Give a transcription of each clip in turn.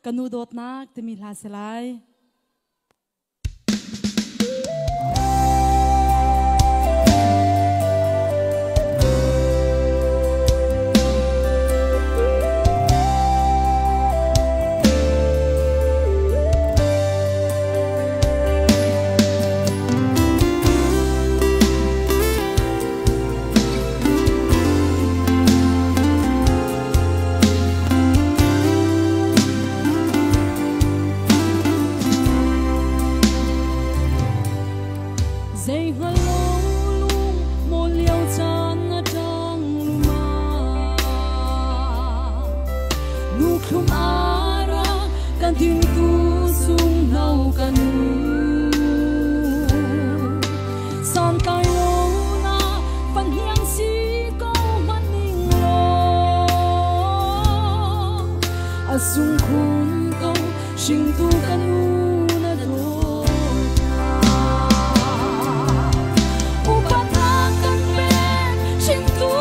kanudot nak temi laselai Asung kun kau sing tu kanu na do upat akan ben sing tu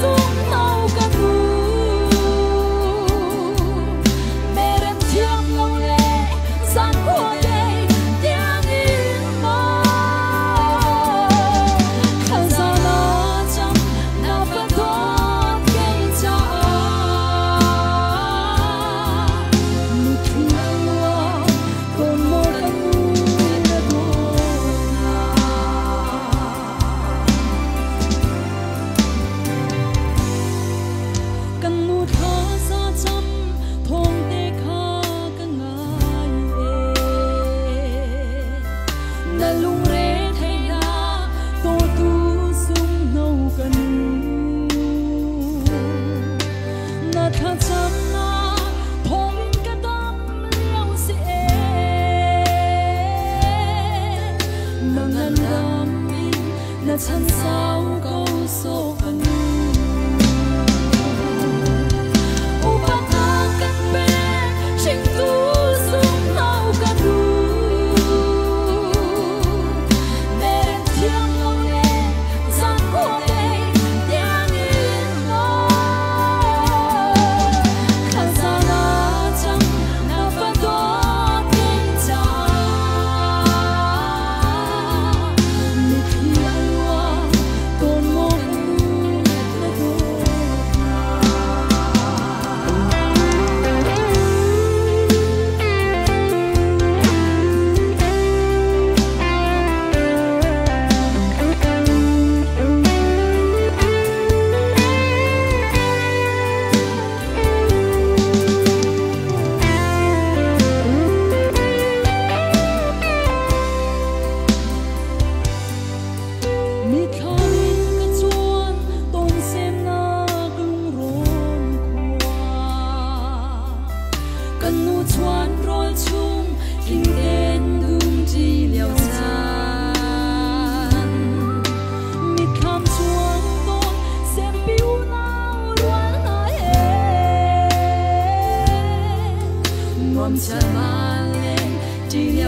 sung nau kanu meren tiang lo le san ho le tiang in mo khazana cham na pa thot ke cha Thân sao câu số phận upat akan ben sing tu sung nau kanu meren tiang lo le san ho le tiang in mo khazana cham na pa do ken cha Chợt mà lên chỉ